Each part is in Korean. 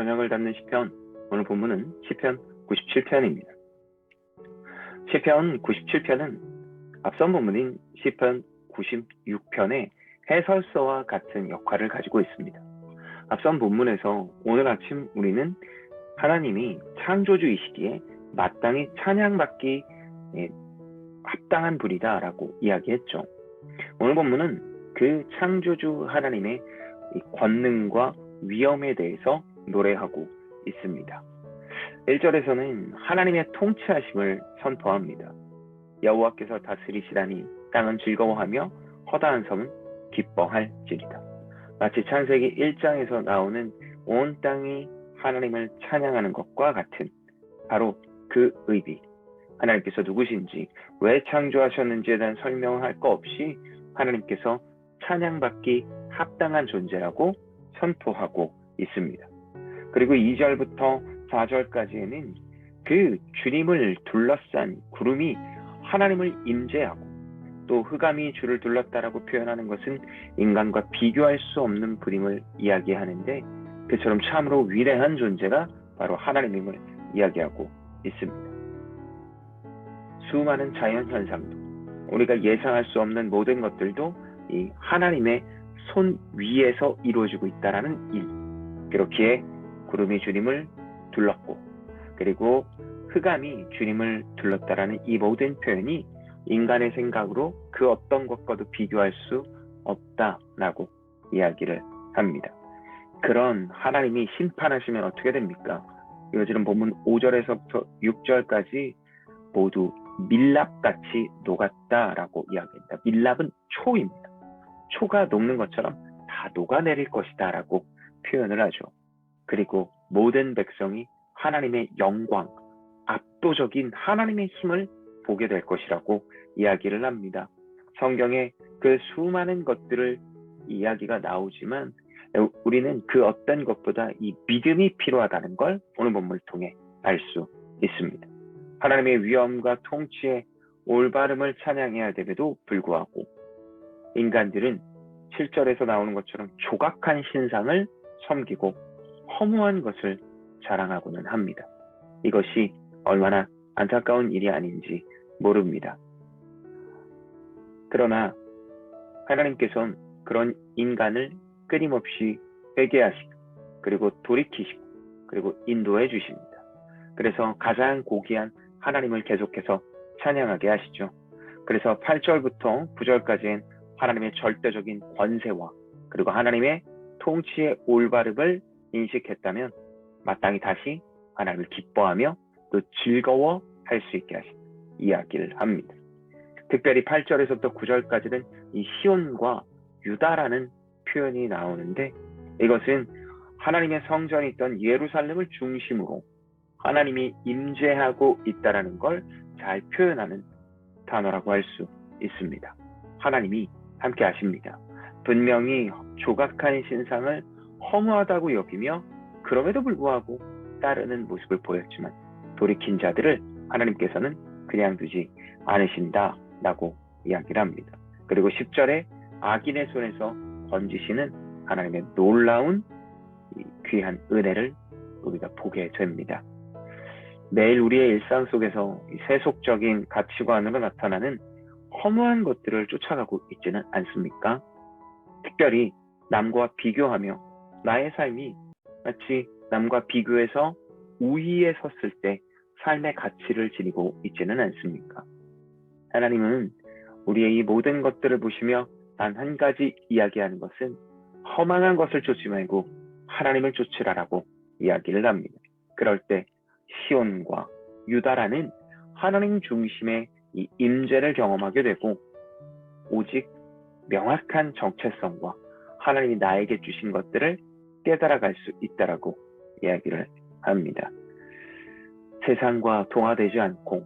저녁을 담는 시편. 오늘 본문은 시편 97편입니다. 시편 97편은 앞선 본문인 시편 96편의 해설서와 같은 역할을 가지고 있습니다. 앞선 본문에서 오늘 아침 우리는 하나님이 창조주이시기에 마땅히 찬양받기 합당한 분이다 라고 이야기했죠. 오늘 본문은 그 창조주 하나님의 권능과 위엄에 대해서 노래하고 있습니다. 1절에서는 하나님의 통치하심을 선포합니다. 여호와께서 다스리시다니 땅은 즐거워하며 허다한 섬은 기뻐할지리다. 마치 창세기 1장에서 나오는 온 땅이 하나님을 찬양하는 것과 같은 바로 그 의미. 하나님께서 누구신지, 왜 창조하셨는지에 대한 설명할 거 없이 하나님께서 찬양받기 합당한 존재라고 선포하고 있습니다. 그리고 2절부터 4절까지에는 그 주님을 둘러싼 구름이 하나님을 임재하고 또 흑암이 주를 둘렀다라고 표현하는 것은 인간과 비교할 수 없는 분임을 이야기하는데 그처럼 참으로 위대한 존재가 바로 하나님임을 이야기하고 있습니다. 수많은 자연현상도 우리가 예상할 수 없는 모든 것들도 이 하나님의 손 위에서 이루어지고 있다라는 일. 그렇기에 구름이 주님을 둘렀고 그리고 흑암이 주님을 둘렀다라는 이 모든 표현이 인간의 생각으로 그 어떤 것과도 비교할 수 없다라고 이야기를 합니다. 그런 하나님이 심판하시면 어떻게 됩니까? 이어지는 본문 5절에서부터 6절까지 모두 밀랍같이 녹았다라고 이야기합니다. 밀랍은 초입니다. 초가 녹는 것처럼 다 녹아내릴 것이다 라고 표현을 하죠. 그리고 모든 백성이 하나님의 영광, 압도적인 하나님의 힘을 보게 될 것이라고 이야기를 합니다. 성경에 그 수많은 것들을 이야기가 나오지만 우리는 그 어떤 것보다 이 믿음이 필요하다는 걸 오늘 본문을 통해 알 수 있습니다. 하나님의 위엄과 통치의 올바름을 찬양해야 됨에도 불구하고 인간들은 7절에서 나오는 것처럼 조각한 신상을 섬기고 허무한 것을 자랑하고는 합니다. 이것이 얼마나 안타까운 일이 아닌지 모릅니다. 그러나 하나님께서는 그런 인간을 끊임없이 회개하시고 그리고 돌이키시고 그리고 인도해 주십니다. 그래서 가장 고귀한 하나님을 계속해서 찬양하게 하시죠. 그래서 8절부터 9절까지는 하나님의 절대적인 권세와 그리고 하나님의 통치의 올바름을 인식했다면 마땅히 다시 하나님을 기뻐하며 또 즐거워할 수 있게 하신 이야기를 합니다. 특별히 8절에서부터 9절까지는 이 시온과 유다라는 표현이 나오는데 이것은 하나님의 성전이 있던 예루살렘을 중심으로 하나님이 임재하고 있다는 걸 잘 표현하는 단어라고 할 수 있습니다. 하나님이 함께 하십니다. 분명히 조각한 신상을 허무하다고 여기며 그럼에도 불구하고 따르는 모습을 보였지만 돌이킨 자들을 하나님께서는 그냥 두지 않으신다라고 이야기를 합니다. 그리고 10절에 악인의 손에서 건지시는 하나님의 놀라운 귀한 은혜를 우리가 보게 됩니다. 매일 우리의 일상 속에서 세속적인 가치관으로 나타나는 허무한 것들을 쫓아가고 있지는 않습니까? 특별히 남과 비교하며 나의 삶이 마치 남과 비교해서 우위에 섰을 때 삶의 가치를 지니고 있지는 않습니까? 하나님은 우리의 이 모든 것들을 보시며 단 한 가지 이야기하는 것은 허망한 것을 쫓지 말고 하나님을 쫓으라라고 이야기를 합니다. 그럴 때 시온과 유다라는 하나님 중심의 이 임재를 경험하게 되고 오직 명확한 정체성과 하나님이 나에게 주신 것들을 깨달아갈 수 있다라고 이야기를 합니다. 세상과 동화되지 않고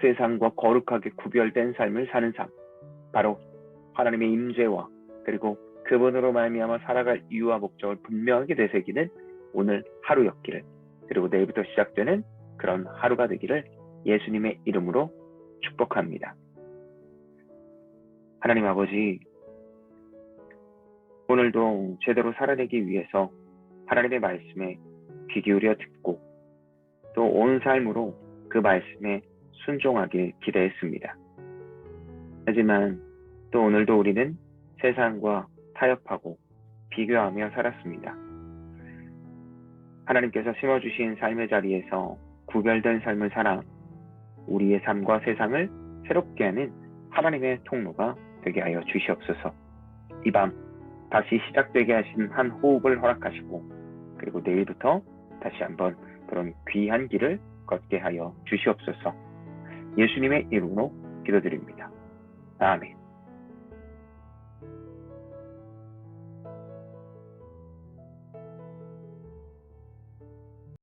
세상과 거룩하게 구별된 삶을 사는 삶, 바로 하나님의 임재와 그리고 그분으로 말미암아 살아갈 이유와 목적을 분명하게 되새기는 오늘 하루였기를, 그리고 내일부터 시작되는 그런 하루가 되기를 예수님의 이름으로 축복합니다. 하나님 아버지, 오늘도 제대로 살아내기 위해서 하나님의 말씀에 귀 기울여 듣고 또 온 삶으로 그 말씀에 순종하길 기대했습니다. 하지만 또 오늘도 우리는 세상과 타협하고 비교하며 살았습니다. 하나님께서 심어주신 삶의 자리에서 구별된 삶을 살아 우리의 삶과 세상을 새롭게 하는 하나님의 통로가 되게 하여 주시옵소서. 이 밤 다시 시작되게 하신 한 호흡을 허락하시고 그리고 내일부터 다시 한번 그런 귀한 길을 걷게 하여 주시옵소서. 예수님의 이름으로 기도드립니다. 아멘.